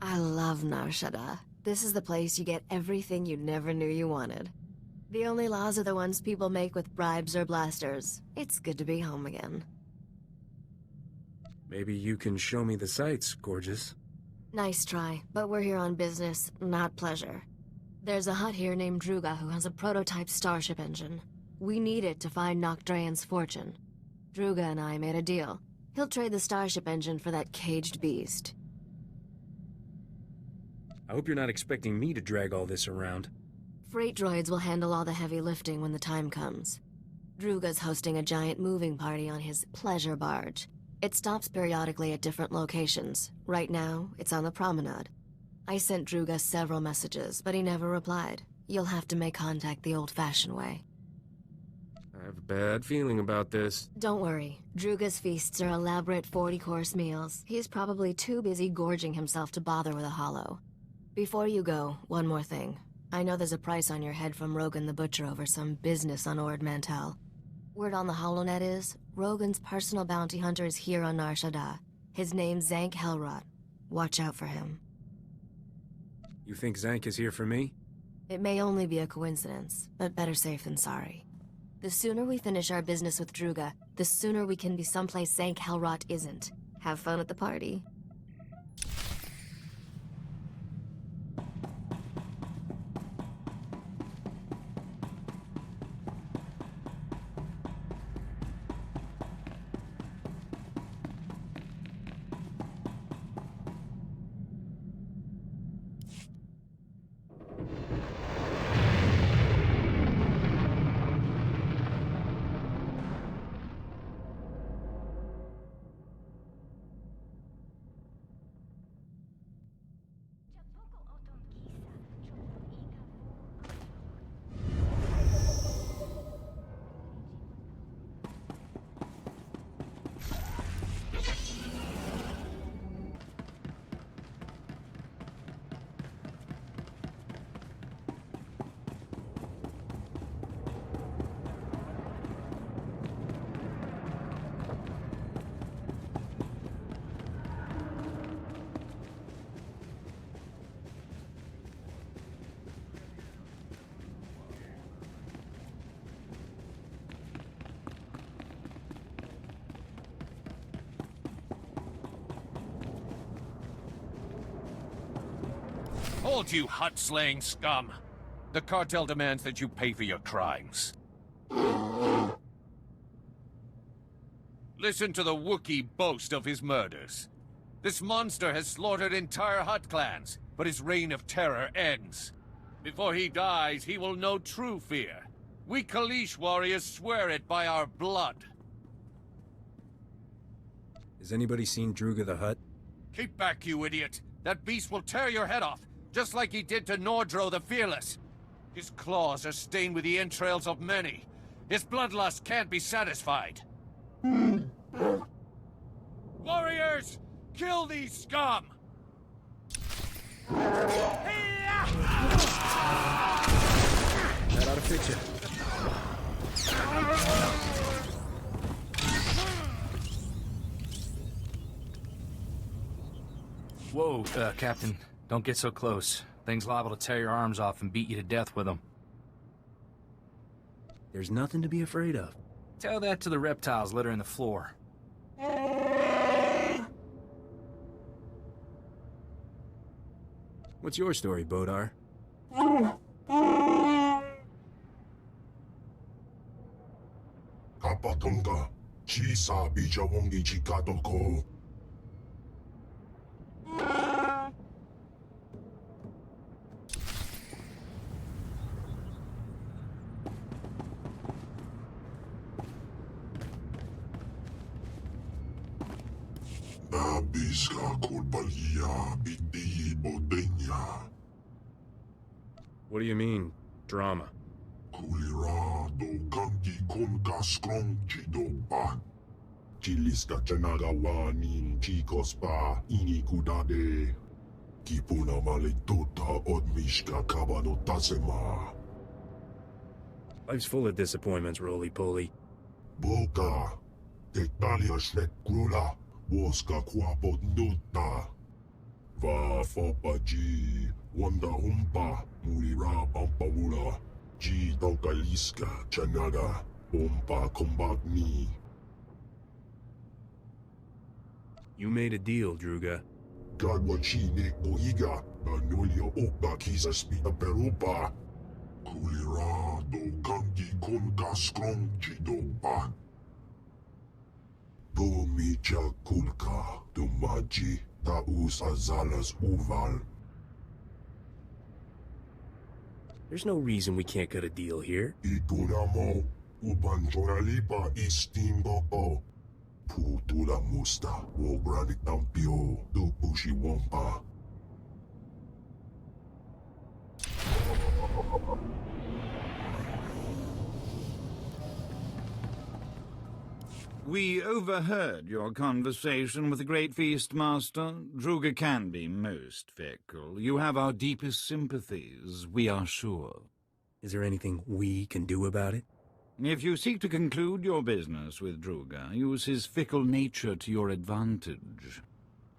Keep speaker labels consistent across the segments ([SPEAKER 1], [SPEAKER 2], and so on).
[SPEAKER 1] I love Shaddaa. This is the place you get everything you never knew you wanted. The only laws are the ones people make with bribes or blasters. It's good to be home again.
[SPEAKER 2] Maybe you can show me the sights, gorgeous.
[SPEAKER 1] Nice try, but we're here on business, not pleasure. There's a hut here named Druga who has a prototype starship engine. We need it to find Nocdrayan's fortune. Druga and I made a deal. He'll trade the starship engine for that caged beast.
[SPEAKER 2] I hope you're not expecting me to drag all this around.
[SPEAKER 1] Freight droids will handle all the heavy lifting when the time comes. Druga's hosting a giant moving party on his pleasure barge. It stops periodically at different locations. Right now, it's on the promenade. I sent Druga several messages, but he never replied. You'll have to make contact the old-fashioned way.
[SPEAKER 2] I have a bad feeling about this.
[SPEAKER 1] Don't worry. Druga's feasts are elaborate 40-course meals. He's probably too busy gorging himself to bother with a holo. Before you go, one more thing. I know there's a price on your head from Rogan the Butcher over some business on Ord Mantell. Word on the HoloNet is, Rogan's personal bounty hunter is here on Nar Shaddaa. His name's Zank Helrot. Watch out for him.
[SPEAKER 2] You think Zank is here for me?
[SPEAKER 1] It may only be a coincidence, but better safe than sorry. The sooner we finish our business with Druga, the sooner we can be someplace Zank Helrot isn't. Have fun at the party.
[SPEAKER 3] Hold, you hut-slaying scum! The cartel demands that you pay for your crimes. Listen to the Wookie boast of his murders. This monster has slaughtered entire hut clans, but his reign of terror ends. Before he dies, he will know true fear. We Kalish warriors swear it by our blood.
[SPEAKER 2] Has anybody seen Druga the Hutt?
[SPEAKER 3] Keep back, you idiot! That beast will tear your head off, just like he did to Nordro the Fearless. His claws are stained with the entrails of many. His bloodlust can't be satisfied. Warriors! Kill these scum!
[SPEAKER 2] That ought to fix you.
[SPEAKER 4] Whoa, Captain. Don't get so close. Thing's liable to tear your arms off and beat you to death with them.
[SPEAKER 2] There's nothing to be afraid of.
[SPEAKER 4] Tell that to the reptiles littering the floor.
[SPEAKER 2] What's your story, Bodar?
[SPEAKER 5] Kapatonga, Chisa Bijawongi Chikatoko. Nabiska Kulbalia Biti Bodenya.
[SPEAKER 2] What do you mean, drama?
[SPEAKER 5] Kulirado Kanki Konka Strong Chidopa. Chiliska Chanagawanin Chicos Pa Inikudade. Kipuna Maletota Odmishka Kabano Tasema.
[SPEAKER 2] Life's full of disappointments, roly-poly.
[SPEAKER 5] Boca. Tectalia Shrek Grula. Woska Quapot Nota. Va fopa G, wanda humpa, murira pampawula. G donkaliska, chanaga, pompa kombagni.
[SPEAKER 2] You made a deal, Druga.
[SPEAKER 5] Gadwachine oiga, anulio opa kisa spita perupa. Kulira do kangi konka skrong chidopa. Domicha kulka, domaji, taus azalas uval.
[SPEAKER 2] There's no reason we can't cut a deal here.
[SPEAKER 5] Itunamo, uban choralipa istingo o. Putula musta, wobrani tampio, do pushi wompa.
[SPEAKER 6] We overheard your conversation with the Great Feast Master. Druga can be most fickle. You have our deepest sympathies, we are sure.
[SPEAKER 2] Is there anything we can do about it?
[SPEAKER 6] If you seek to conclude your business with Druga, use his fickle nature to your advantage.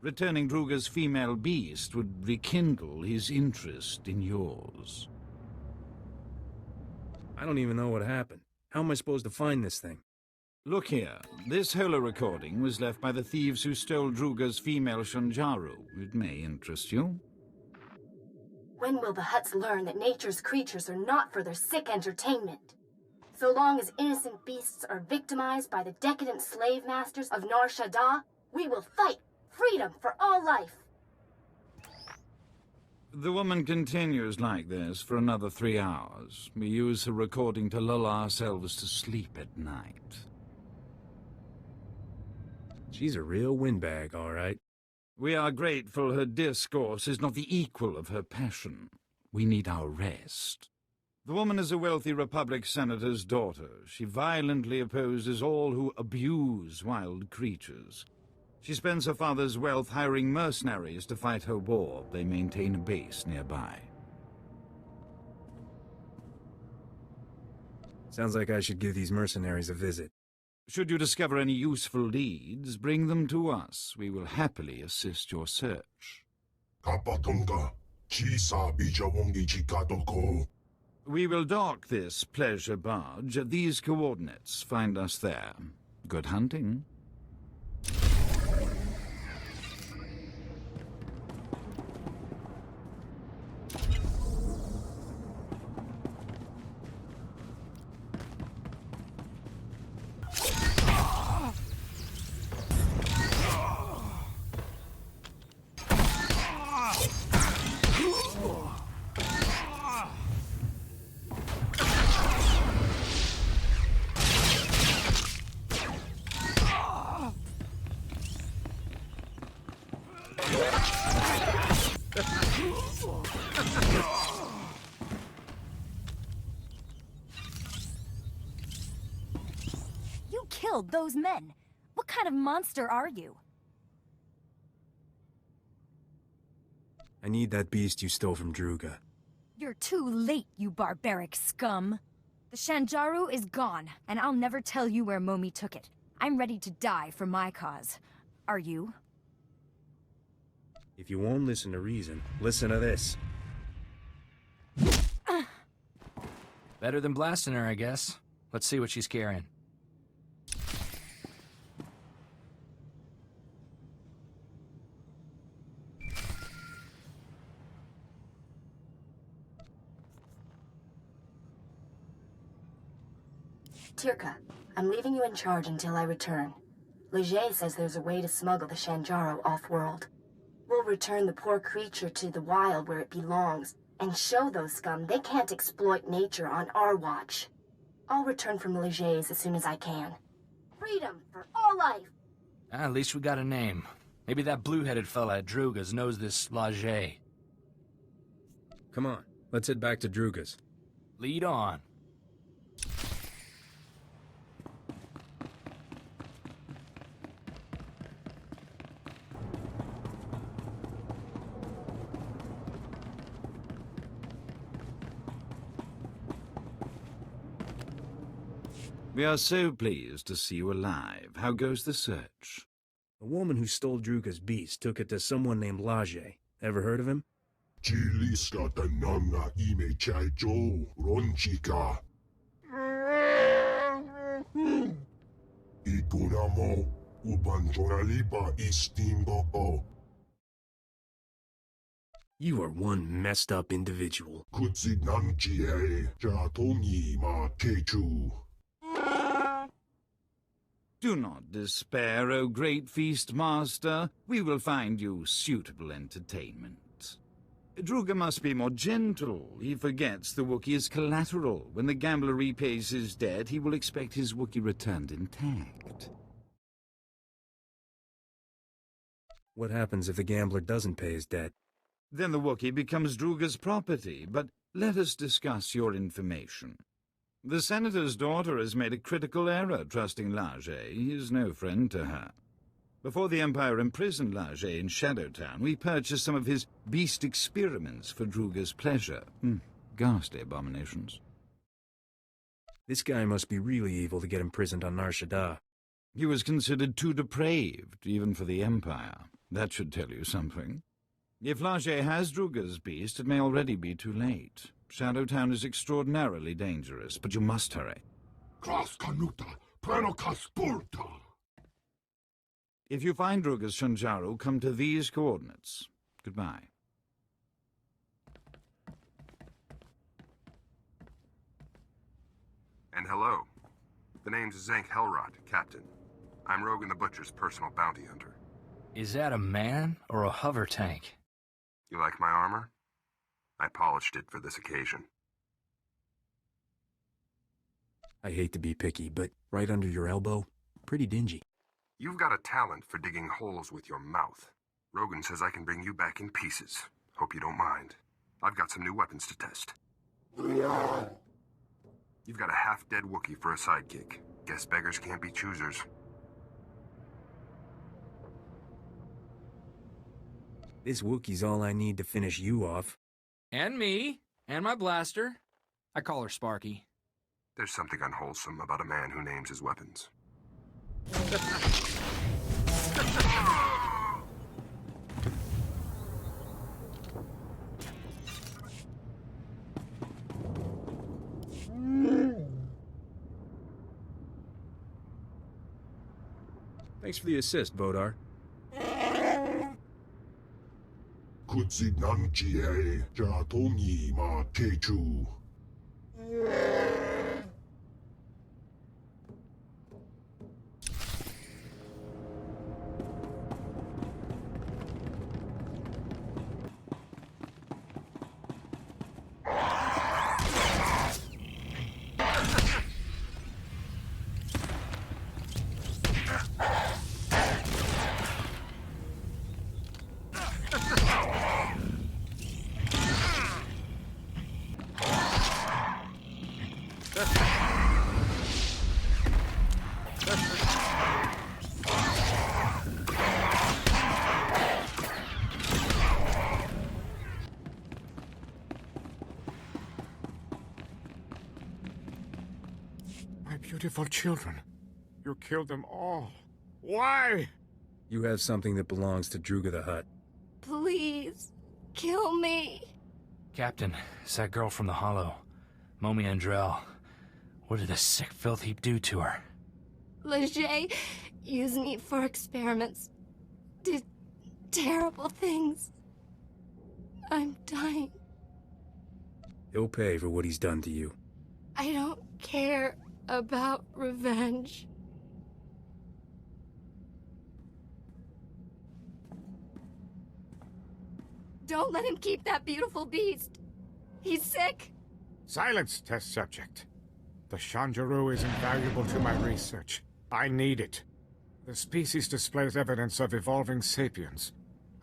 [SPEAKER 6] Returning Druga's female beast would rekindle his interest in yours.
[SPEAKER 2] I don't even know what happened. How am I supposed to find this thing?
[SPEAKER 6] Look here. This holo recording was left by the thieves who stole Druga's female Shanjaru. It may interest you.
[SPEAKER 7] When will the Hutts learn that nature's creatures are not for their sick entertainment? So long as innocent beasts are victimized by the decadent slave masters of Nar Shaddaa, we will fight freedom for all life.
[SPEAKER 6] The woman continues like this for another 3 hours. We use her recording to lull ourselves to sleep at night.
[SPEAKER 2] She's a real windbag, all right.
[SPEAKER 6] We are grateful her discourse is not the equal of her passion. We need our rest. The woman is a wealthy Republic senator's daughter. She violently opposes all who abuse wild creatures. She spends her father's wealth hiring mercenaries to fight her war. They maintain a base nearby.
[SPEAKER 2] Sounds like I should give these mercenaries a visit.
[SPEAKER 6] Should you discover any useful leads, bring them to us. We will happily assist your search.
[SPEAKER 5] Kapatonga, chisa bijawongi chikatoko.
[SPEAKER 6] We will dock this pleasure barge at these coordinates. Find us there. Good hunting.
[SPEAKER 8] You killed those men. What kind of monster are you?
[SPEAKER 2] I need that beast you stole from Druga.
[SPEAKER 8] You're too late, you barbaric scum. The Shanjaru is gone, and I'll never tell you where Momi took it. I'm ready to die for my cause. Are you?
[SPEAKER 2] If you won't listen to reason, listen to this.
[SPEAKER 4] Better than blasting her, I guess. Let's see what she's carrying.
[SPEAKER 7] Tirka, I'm leaving you in charge until I return. Leger says there's a way to smuggle the Shanjaru off-world. We'll return the poor creature to the wild where it belongs, and show those scum they can't exploit nature on our watch. I'll return from Leger's as soon as I can. Freedom for all life!
[SPEAKER 4] At least we got a name. Maybe that blue-headed fella at Druga's knows this Leger.
[SPEAKER 2] Come on, let's head back to Druga's.
[SPEAKER 4] Lead on.
[SPEAKER 6] We are so pleased to see you alive. How goes the search?
[SPEAKER 2] The woman who stole Druga's beast took it to someone named Lage, Ever heard of him?
[SPEAKER 5] Chiliska tananga ime chaicho ronchika. Ikunamo ubanchoralipa istingo.
[SPEAKER 2] You are one messed up individual.
[SPEAKER 5] Kutsignanchie chatongi ma kechu.
[SPEAKER 6] Do not despair, O great feast master. We will find you suitable entertainment. Druga must be more gentle. He forgets the Wookie is collateral. When the gambler repays his debt, he will expect his Wookie returned intact.
[SPEAKER 2] What happens if the gambler doesn't pay his debt?
[SPEAKER 6] Then the Wookie becomes Druga's property, but let us discuss your information. The senator's daughter has made a critical error trusting Lajay. He is no friend to her. Before the Empire imprisoned Lajay in Shadowtown, we purchased some of his beast experiments for Druga's pleasure. Ghastly abominations.
[SPEAKER 2] This guy must be really evil to get imprisoned on Nar Shaddaa.
[SPEAKER 6] He was considered too depraved, even for the Empire. That should tell you something. If Lajay has Druga's beast, it may already be too late. Shadowtown is extraordinarily dangerous, but you must hurry.
[SPEAKER 5] Klas kanuta, pero kaspurta.
[SPEAKER 6] If you find Druga's Shanjaru, come to these coordinates. Goodbye.
[SPEAKER 9] And hello. The name's Zank Hellrot, Captain. I'm Rogan the Butcher's personal bounty hunter.
[SPEAKER 4] Is that a man or a hover tank?
[SPEAKER 9] You like my armor? I polished it for this occasion.
[SPEAKER 2] I hate to be picky, but right under your elbow, pretty dingy.
[SPEAKER 9] You've got a talent for digging holes with your mouth. Rogan says I can bring you back in pieces. Hope you don't mind. I've got some new weapons to test. You've got a half-dead Wookiee for a sidekick. Guess beggars can't be choosers.
[SPEAKER 2] This Wookiee's all I need to finish you off.
[SPEAKER 4] And me. And my blaster. I call her Sparky.
[SPEAKER 9] There's something unwholesome about a man who names his weapons.
[SPEAKER 2] Thanks for the assist, Vodar.
[SPEAKER 5] Kutsignanchie chatongi ma kechu.
[SPEAKER 10] My beautiful children. You killed them all. Why?
[SPEAKER 2] You have something that belongs to Druga the Hutt.
[SPEAKER 1] Please, kill me.
[SPEAKER 4] Captain, it's that girl from the Hollow. Momi Andrell. What did the sick filth heap do to her?
[SPEAKER 1] Leger used me for experiments. Did terrible things. I'm dying.
[SPEAKER 2] He'll pay for what he's done to you.
[SPEAKER 1] I don't care about revenge. Don't let him keep that beautiful beast. He's sick.
[SPEAKER 10] Silence, test subject. The Shanjaru is invaluable to my research. I need it. The species displays evidence of evolving sapiens.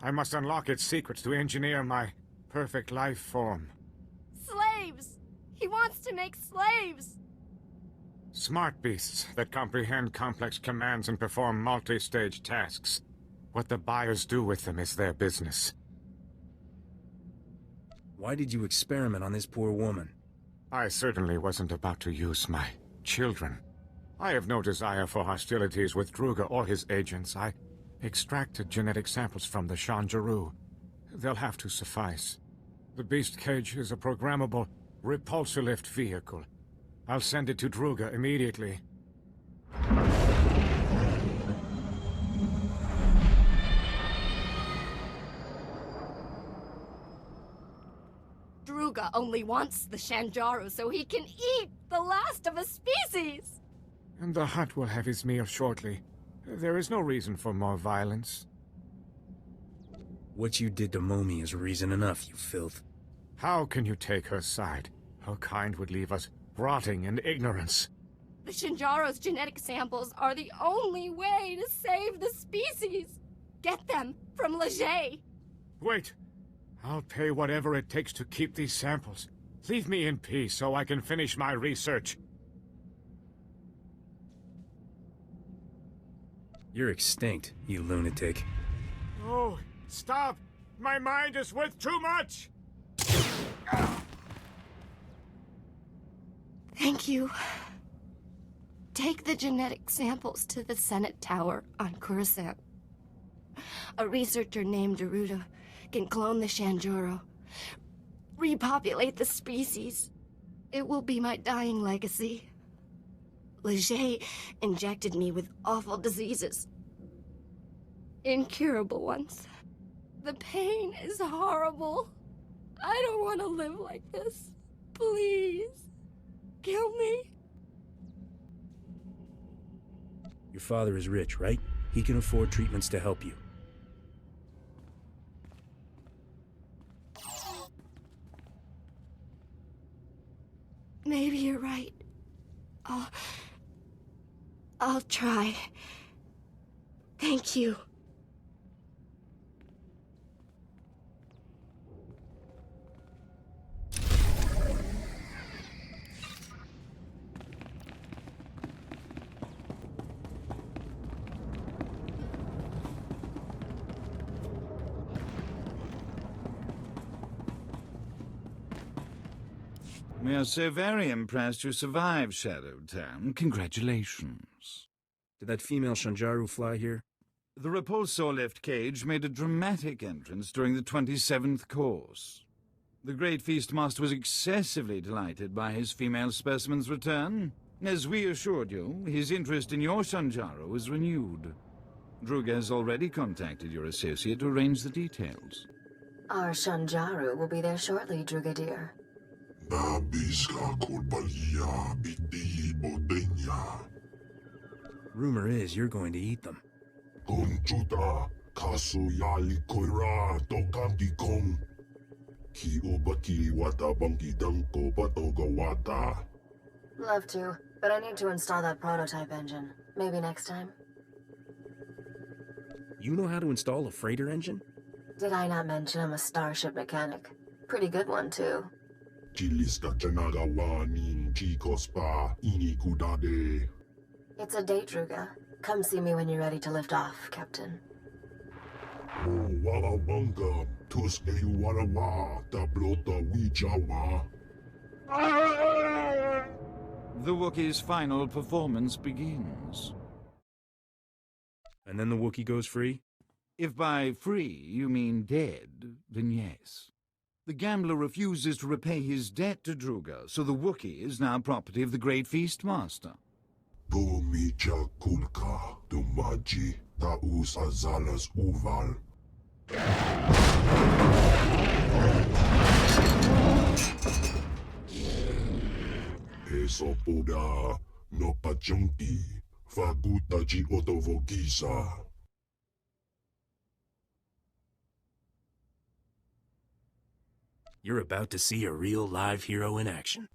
[SPEAKER 10] I must unlock its secrets to engineer my perfect life form.
[SPEAKER 1] Slaves! He wants to make slaves!
[SPEAKER 10] Smart beasts that comprehend complex commands and perform multi-stage tasks. What the buyers do with them is their business.
[SPEAKER 2] Why did you experiment on this poor woman?
[SPEAKER 10] I certainly wasn't about to use my children. I have no desire for hostilities with Druga or his agents. I extracted genetic samples from the Shanjaru, They'll have to suffice. The beast cage is a programmable repulsor-lift vehicle. I'll send it to Druga immediately.
[SPEAKER 7] Druga only wants the Shanjaru so he can eat the last of a species!
[SPEAKER 10] And the Hutt will have his meal shortly. There is no reason for more violence.
[SPEAKER 2] What you did to Momi is reason enough, you filth.
[SPEAKER 10] How can you take her side? Her kind would leave us rotting in ignorance.
[SPEAKER 7] The Shinjaro's genetic samples are the only way to save the species! Get them from Leger!
[SPEAKER 10] Wait! I'll pay whatever it takes to keep these samples. Leave me in peace so I can finish my research.
[SPEAKER 2] You're extinct, you lunatic.
[SPEAKER 10] Oh, stop! My mind is worth too much!
[SPEAKER 7] Thank you. Take the genetic samples to the Senate Tower on Coruscant. A researcher named Daruda can clone the Shanjuro, repopulate the species. It will be my dying legacy. Leger injected me with awful diseases. Incurable ones. The pain is horrible. I don't want to live like this. Please. Kill me.
[SPEAKER 2] Your father is rich, right? He can afford treatments to help you.
[SPEAKER 7] Maybe you're right. I'll try. Thank you.
[SPEAKER 6] We are so very impressed you survived Shadowtown. Congratulations.
[SPEAKER 2] Did that female Shanjaru fly here?
[SPEAKER 6] The repulsor lift cage made a dramatic entrance during the 27th course. The Great Feast Master was excessively delighted by his female specimen's return. As we assured you, his interest in your Shanjaru was renewed. Druga has already contacted your associate to arrange the details.
[SPEAKER 1] Our Shanjaru will be there shortly, Druga dear.
[SPEAKER 2] Rumor is you're going to eat them.
[SPEAKER 1] Love to, but I need to install that prototype engine. Maybe next time.
[SPEAKER 2] You know how to install a freighter engine?
[SPEAKER 1] Did I not mention I'm a starship mechanic? Pretty good one, too. It's a date, Druga. Come see me when you're ready to lift off, Captain.
[SPEAKER 6] The Wookiee's final performance begins.
[SPEAKER 2] And then the Wookiee goes free?
[SPEAKER 6] If by free you mean dead, then yes. The gambler refuses to repay his debt to Druga, so the Wookiee is now property of the Great Feast Master.
[SPEAKER 2] You're about to see a real live hero in action.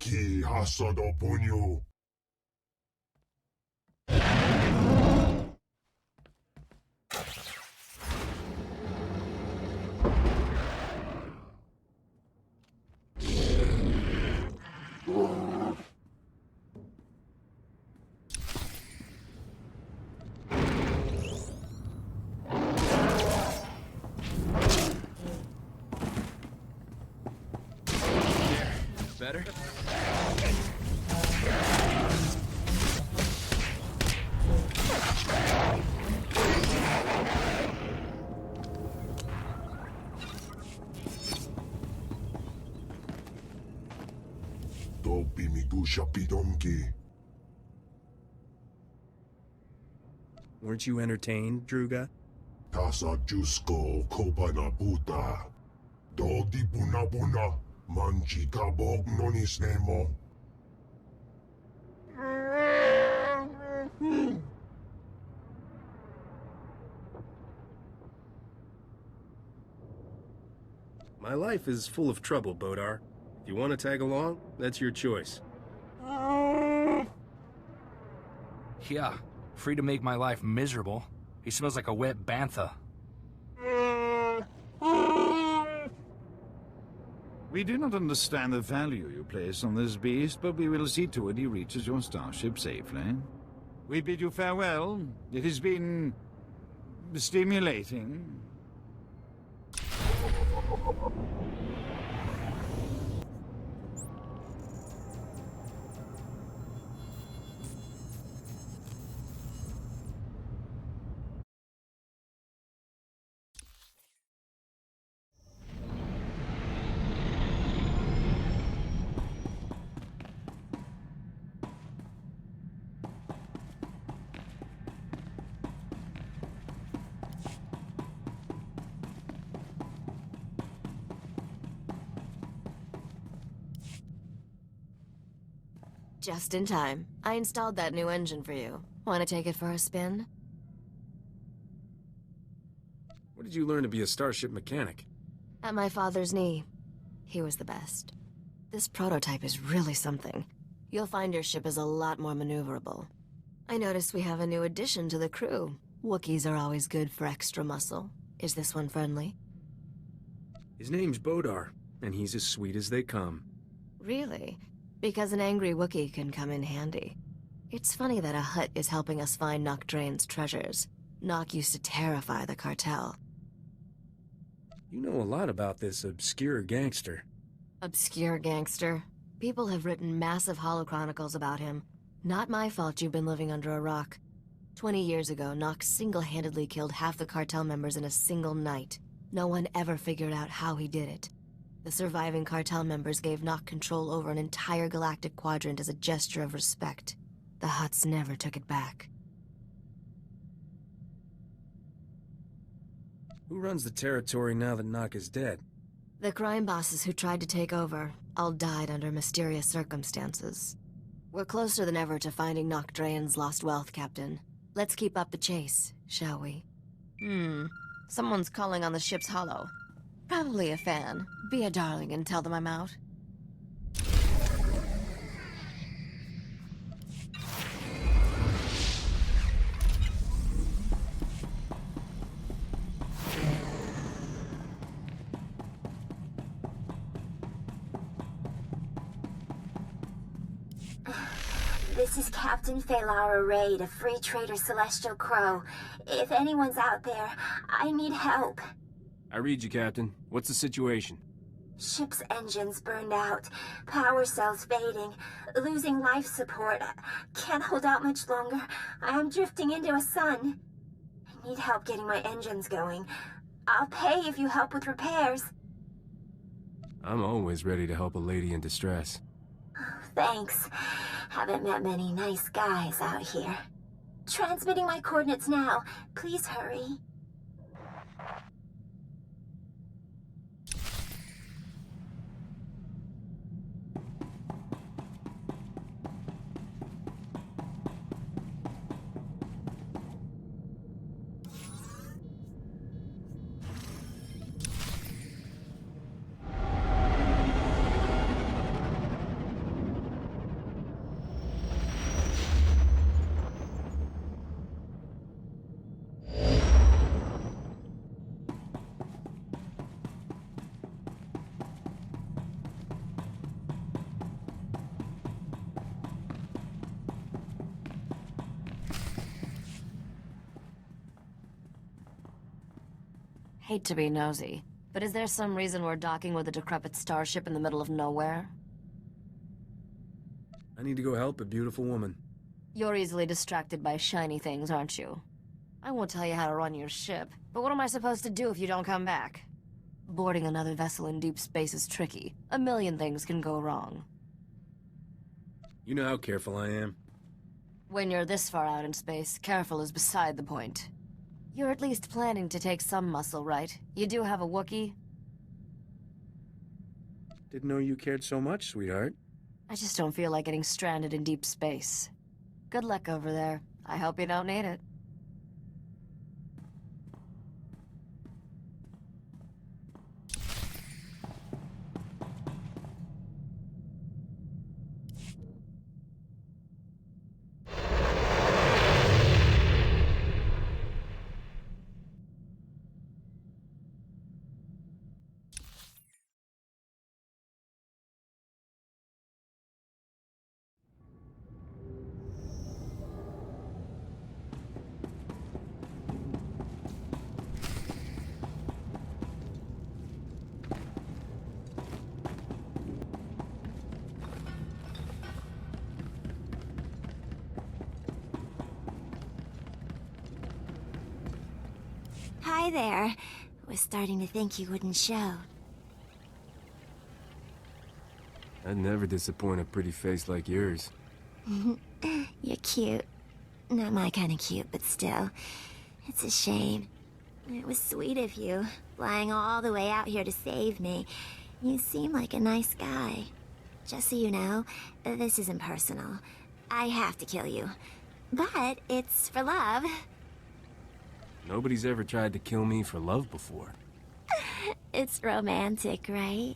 [SPEAKER 11] Better?
[SPEAKER 5] shapidonki.
[SPEAKER 2] Weren't you entertained, Druga?
[SPEAKER 5] Tasa jusko kopana puta. Dodi puna puna. Manchi kabok nonis nemo.
[SPEAKER 2] My life is full of trouble, Bodar. If you want to tag along, that's your choice.
[SPEAKER 4] Yeah, free to make my life miserable. He smells like a wet bantha.
[SPEAKER 6] We do not understand the value you place on this beast, but we will see to it he reaches your starship safely. We bid you farewell. It has been stimulating.
[SPEAKER 1] Just in time. I installed that new engine for you. Want to take it for a spin?
[SPEAKER 2] Where did you learn to be a starship mechanic?
[SPEAKER 1] At my father's knee. He was the best. This prototype is really something. You'll find your ship is a lot more maneuverable. I noticed we have a new addition to the crew. Wookiees are always good for extra muscle. Is this one friendly?
[SPEAKER 2] His name's Bodar, and he's as sweet as they come.
[SPEAKER 1] Really? Because an angry Wookiee can come in handy. It's funny that a Hutt is helping us find Nock Drain's treasures. Nock used to terrify the cartel.
[SPEAKER 2] You know a lot about this obscure gangster.
[SPEAKER 1] Obscure gangster? People have written massive holochronicles about him. Not my fault you've been living under a rock. 20 years ago, Nock single-handedly killed half the cartel members in a single night. No one ever figured out how he did it. The surviving cartel members gave Nock control over an entire galactic quadrant as a gesture of respect. The Hutts never took it back.
[SPEAKER 2] Who runs the territory now that Nock is dead?
[SPEAKER 1] The crime bosses who tried to take over all died under mysterious circumstances. We're closer than ever to finding Nock Drain's lost wealth, Captain. Let's keep up the chase, shall we? Someone's calling on the ship's holo. Probably a fan. Be a darling and tell them I'm out.
[SPEAKER 7] This is Captain Phalara Raid of Free Trader Celestial Crow. If anyone's out there, I need help.
[SPEAKER 2] I read you, Captain. What's the situation?
[SPEAKER 7] Ship's engines burned out, power cells fading, losing life support. Can't hold out much longer. I am drifting into a sun. I need help getting my engines going. I'll pay if you help with repairs.
[SPEAKER 2] I'm always ready to help a lady in distress.
[SPEAKER 7] Thanks. Haven't met many nice guys out here. Transmitting my coordinates now. Please hurry.
[SPEAKER 1] Hate to be nosy, but is there some reason we're docking with a decrepit starship in the middle of nowhere?
[SPEAKER 2] I need to go help a beautiful woman.
[SPEAKER 1] You're easily distracted by shiny things, aren't you? I won't tell you how to run your ship, but what am I supposed to do if you don't come back? Boarding another vessel in deep space is tricky. A million things can go wrong.
[SPEAKER 2] You know how careful I am.
[SPEAKER 1] When you're this far out in space, careful is beside the point. You're at least planning to take some muscle, right? You do have a Wookie?
[SPEAKER 2] Didn't know you cared so much, sweetheart.
[SPEAKER 1] I just don't feel like getting stranded in deep space. Good luck over there. I hope you don't need it.
[SPEAKER 12] Hi there. Was starting to think you wouldn't show.
[SPEAKER 2] I'd never disappoint a pretty face like yours.
[SPEAKER 12] You're cute. Not my kind of cute, but still. It's a shame. It was sweet of you, flying all the way out here to save me. You seem like a nice guy. Just so you know, this isn't personal. I have to kill you. But it's for love.
[SPEAKER 2] Nobody's ever tried to kill me for love before.
[SPEAKER 12] It's romantic, right?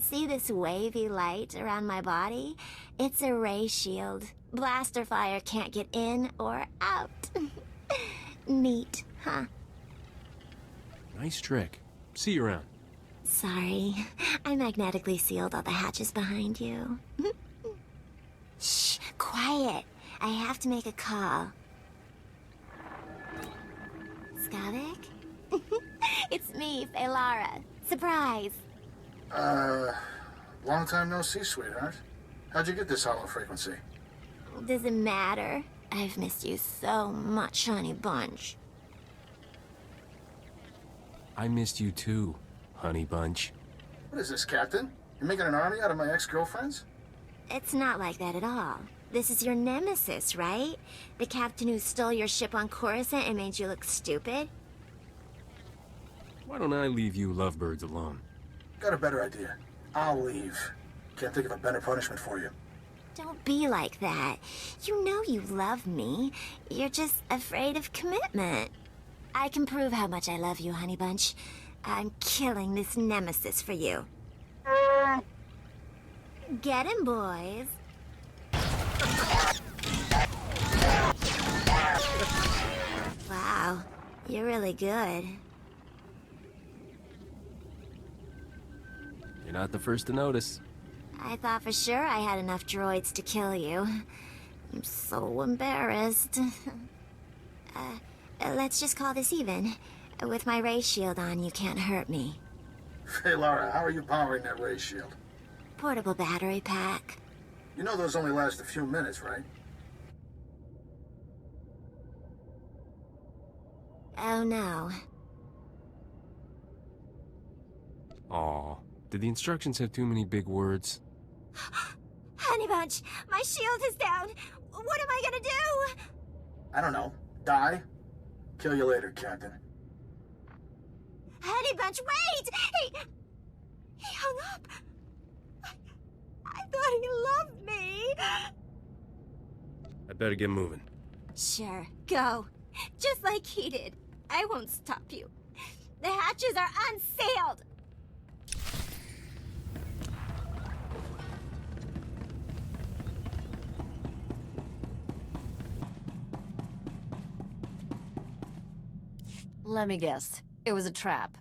[SPEAKER 12] See this wavy light around my body? It's a ray shield. Blaster fire can't get in or out. Neat, huh?
[SPEAKER 2] Nice trick. See you around.
[SPEAKER 12] Sorry. I magnetically sealed all the hatches behind you. Shh, quiet. I have to make a call. Skavak? It's me, Lara. Surprise.
[SPEAKER 13] Long time no see, sweetheart. How'd you get this hollow frequency?
[SPEAKER 12] Doesn't matter. I've missed you so much, honey bunch.
[SPEAKER 2] I missed you too, honey bunch.
[SPEAKER 13] What is this, Captain? You're making an army out of my ex-girlfriends?
[SPEAKER 12] It's not like that at all. This is your nemesis, right? The captain who stole your ship on Coruscant and made you look stupid?
[SPEAKER 2] Why don't I leave you lovebirds alone?
[SPEAKER 13] Got a better idea. I'll leave. Can't think of a better punishment for you.
[SPEAKER 12] Don't be like that. You know you love me. You're just afraid of commitment. I can prove how much I love you, honey bunch. I'm killing this nemesis for you. Get him, boys. Wow, you're really good.
[SPEAKER 2] You're not the first to notice.
[SPEAKER 12] I thought for sure I had enough droids to kill you. I'm so embarrassed. Let's just call this even. With my ray shield on, you can't hurt me.
[SPEAKER 13] Hey, Lara, how are you powering that ray shield?
[SPEAKER 12] Portable battery pack.
[SPEAKER 13] You know those only last a few minutes, right?
[SPEAKER 12] Oh, no.
[SPEAKER 2] Aw, did the instructions have too many big words?
[SPEAKER 12] Honey Bunch, my shield is down. What am I gonna do?
[SPEAKER 13] I don't know. Die? Kill you later, Captain.
[SPEAKER 12] Honey Bunch, wait! He hung up. I thought he loved me.
[SPEAKER 2] I better get moving.
[SPEAKER 12] Sure, go. Just like he did. I won't stop you. The hatches are unsealed.
[SPEAKER 1] Let me guess. It was a trap.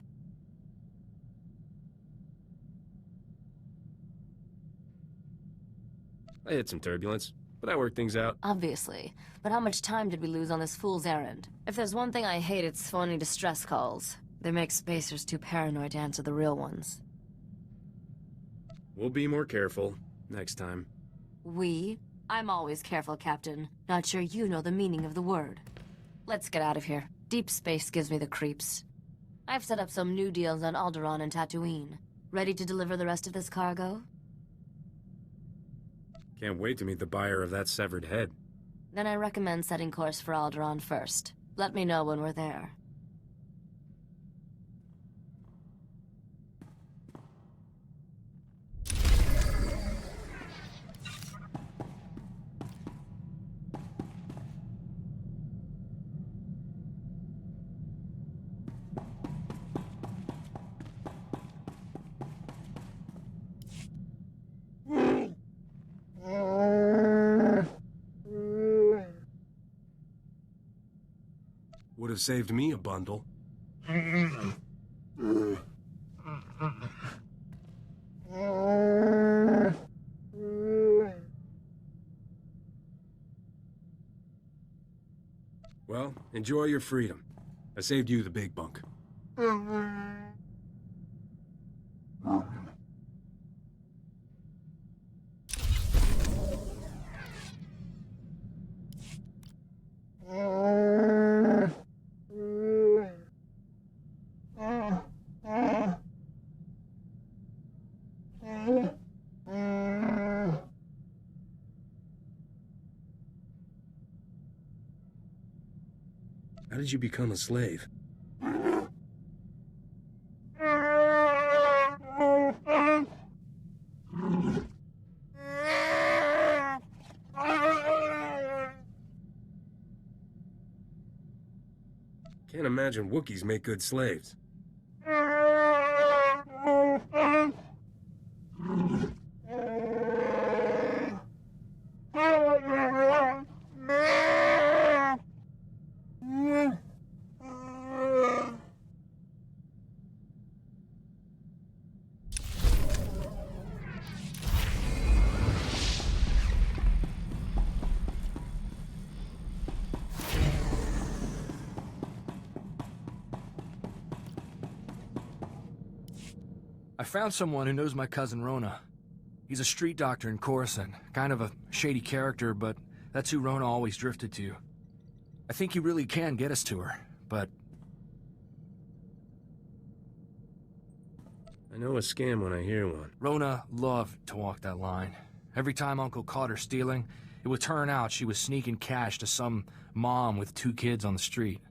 [SPEAKER 2] I hit some turbulence, but I worked things out.
[SPEAKER 1] Obviously. But how much time did we lose on this fool's errand? If there's one thing I hate, it's phony distress calls. They make spacers too paranoid to answer the real ones.
[SPEAKER 2] We'll be more careful next time.
[SPEAKER 1] We? I'm always careful, Captain. Not sure you know the meaning of the word. Let's get out of here. Deep space gives me the creeps. I've set up some new deals on Alderaan and Tatooine. Ready to deliver the rest of this cargo?
[SPEAKER 2] Can't wait to meet the buyer of that severed head.
[SPEAKER 1] Then I recommend setting course for Alderaan first. Let me know when we're there.
[SPEAKER 2] Would have saved me a bundle. Well, enjoy your freedom. I saved you the big bunk. How did you become a slave? Can't imagine Wookiees make good slaves.
[SPEAKER 4] I found someone who knows my cousin Rona. He's a street doctor in Coruscant. Kind of a shady character, but that's who Rona always drifted to. I think he really can get us to her, but...
[SPEAKER 2] I know a scam when I hear one.
[SPEAKER 4] Rona loved to walk that line. Every time Uncle caught her stealing, it would turn out she was sneaking cash to some mom with 2 kids on the street.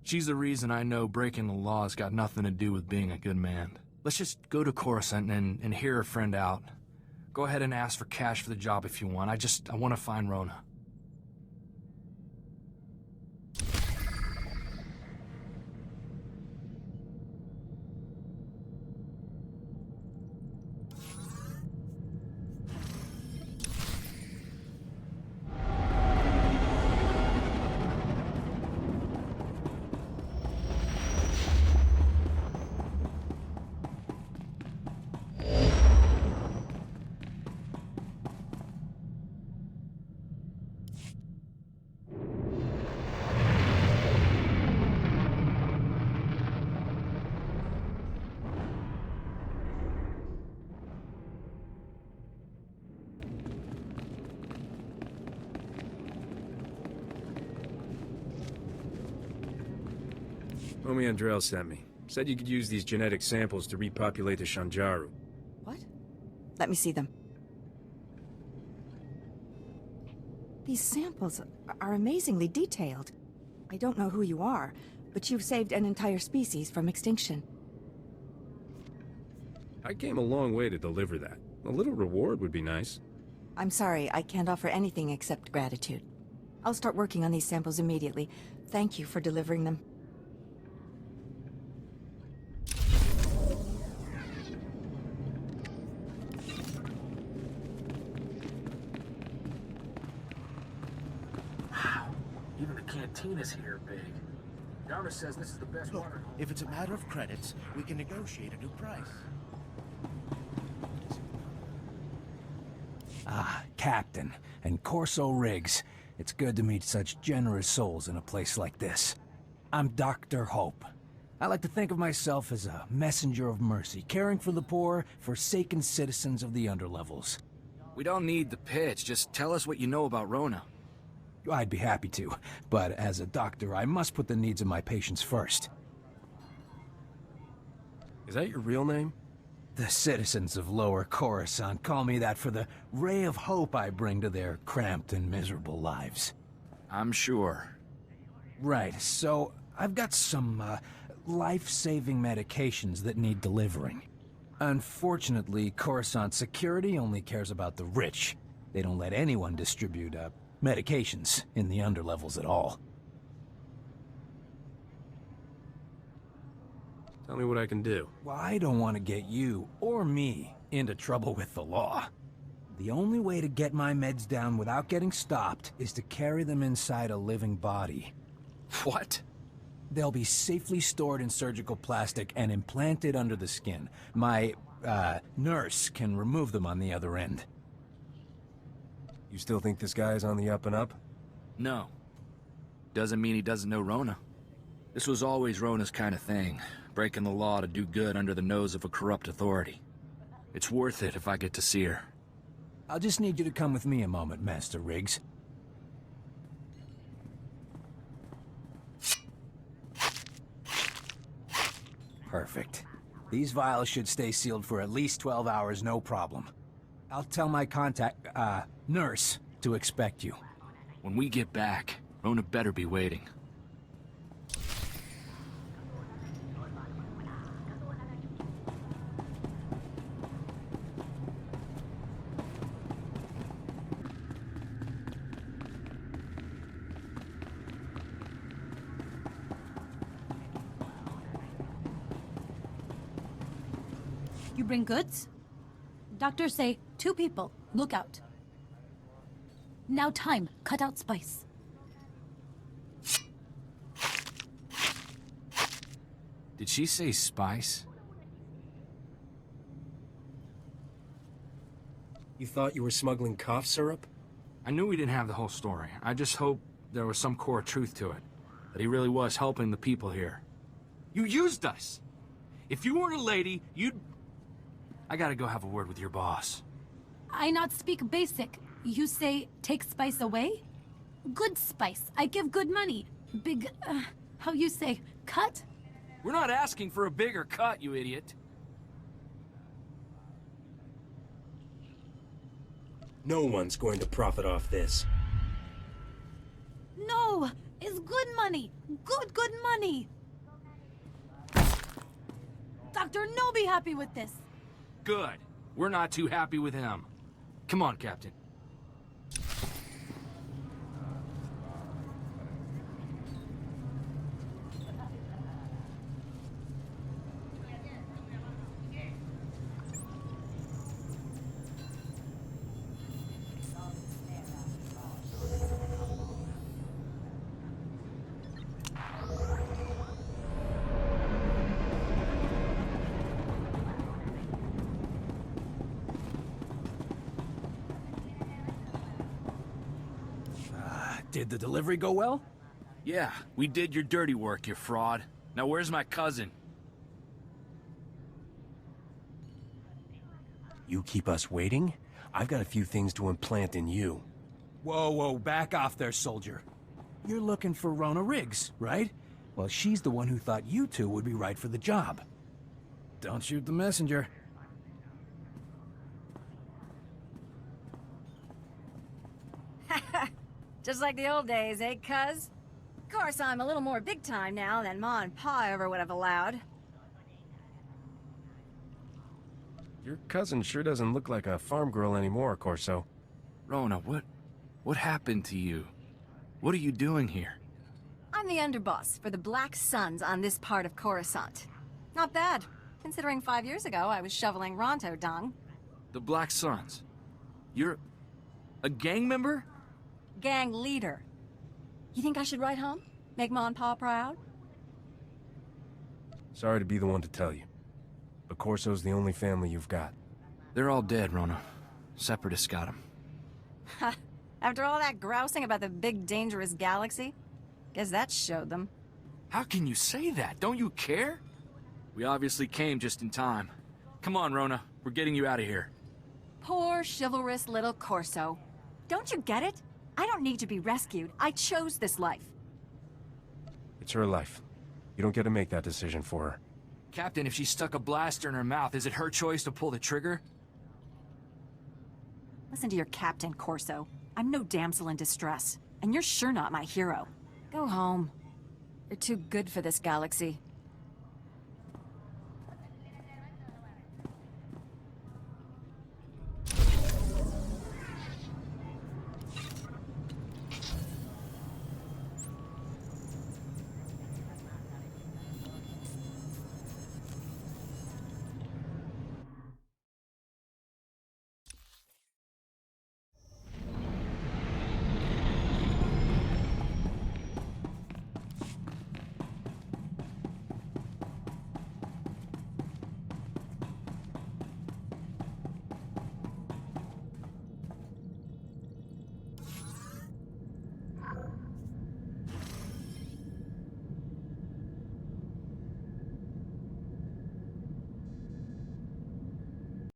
[SPEAKER 4] She's the reason I know breaking the law's got nothing to do with being a good man. Let's just go to Coruscant and hear her friend out. Go ahead and ask for cash for the job if you want. I want to find Rona.
[SPEAKER 2] Homie Andrell sent me. Said you could use these genetic samples to repopulate the Shanjaru.
[SPEAKER 14] What? Let me see them. These samples are amazingly detailed. I don't know who you are, but you've saved an entire species from extinction.
[SPEAKER 2] I came a long way to deliver that. A little reward would be nice.
[SPEAKER 14] I'm sorry, I can't offer anything except gratitude. I'll start working on these samples immediately. Thank you for delivering them.
[SPEAKER 11] Even the cantina's here big. Jarvis says this is the best water.
[SPEAKER 15] If it's a matter of credits, we can negotiate a new price.
[SPEAKER 16] Ah, Captain, and Corso Riggs. It's good to meet such generous souls in a place like this. I'm Dr. Hope. I like to think of myself as a messenger of mercy, caring for the poor, forsaken citizens of the underlevels.
[SPEAKER 4] We don't need the pitch, just tell us what you know about Rona.
[SPEAKER 16] I'd be happy to, but as a doctor, I must put the needs of my patients first.
[SPEAKER 2] Is that your real name?
[SPEAKER 16] The citizens of Lower Coruscant call me that for the ray of hope I bring to their cramped and miserable lives.
[SPEAKER 4] I'm sure.
[SPEAKER 16] Right, so I've got some, life-saving medications that need delivering. Unfortunately, Coruscant security only cares about the rich. They don't let anyone distribute, medications in the underlevels at all.
[SPEAKER 2] Tell me what I can do.
[SPEAKER 16] Well, I don't want to get you, or me, into trouble with the law. The only way to get my meds down without getting stopped is to carry them inside a living body.
[SPEAKER 4] What?
[SPEAKER 16] They'll be safely stored in surgical plastic and implanted under the skin. My, nurse can remove them on the other end.
[SPEAKER 9] You still think this guy is on the up and up?
[SPEAKER 4] No. Doesn't mean he doesn't know Rona. This was always Rona's kind of thing. Breaking the law to do good under the nose of a corrupt authority. It's worth it if I get to see her.
[SPEAKER 16] I'll just need you to come with me a moment, Master Riggs. Perfect. These vials should stay sealed for at least 12 hours, no problem. I'll tell my nurse to expect you.
[SPEAKER 4] When we get back, Rona better be waiting.
[SPEAKER 17] You bring goods? Doctors say 2 people. Look out. Now time. Cut out spice.
[SPEAKER 4] Did she say spice?
[SPEAKER 2] You thought you were smuggling cough syrup?
[SPEAKER 4] I knew we didn't have the whole story. I just hoped there was some core truth to it. That he really was helping the people here. You used us! If you weren't a lady, you'd... I gotta go have a word with your boss.
[SPEAKER 17] I not speak basic. You say take spice away? Good spice. I give good money. Big, how you say, cut?
[SPEAKER 4] We're not asking for a bigger cut, you idiot.
[SPEAKER 2] No one's going to profit off this.
[SPEAKER 17] No! It's good money! Good money! Doctor, no be happy with this.
[SPEAKER 4] Good. We're not too happy with him. Come on, Captain.
[SPEAKER 16] Did the delivery go well?
[SPEAKER 4] Yeah, we did your dirty work, you fraud. Now where's my cousin?
[SPEAKER 9] You keep us waiting? I've got a few things to implant in you.
[SPEAKER 16] Whoa, back off there, soldier. You're looking for Rona Riggs, right? Well, she's the one who thought you two would be right for the job. Don't shoot the messenger.
[SPEAKER 8] Just like the old days, eh, cuz? Of course, I'm a little more big time now than Ma and Pa ever would have allowed.
[SPEAKER 2] Your cousin sure doesn't look like a farm girl anymore, Corso.
[SPEAKER 4] Rona, what happened to you? What are you doing here?
[SPEAKER 8] I'm the underboss for the Black Suns on this part of Coruscant. Not bad, considering 5 years ago I was shoveling Ronto dung.
[SPEAKER 4] The Black Suns? You're a gang member?
[SPEAKER 8] Gang leader. You think I should write home? Make Ma and Pa proud?
[SPEAKER 9] Sorry to be the one to tell you, but Corso's the only family you've got.
[SPEAKER 4] They're all dead, Rona. Separatists got them.
[SPEAKER 8] Ha! After all that grousing about the big dangerous galaxy? Guess that showed them.
[SPEAKER 4] How can you say that? Don't you care? We obviously came just in time. Come on, Rona. We're getting you out of here.
[SPEAKER 8] Poor, chivalrous little Corso. Don't you get it? I don't need to be rescued. I chose this life.
[SPEAKER 9] It's her life. You don't get to make that decision for her.
[SPEAKER 4] Captain, if she stuck a blaster in her mouth, is it her choice to pull the trigger?
[SPEAKER 18] Listen to your captain, Corso. I'm no damsel in distress, and you're sure not my hero. Go home.
[SPEAKER 8] You're too good for this galaxy.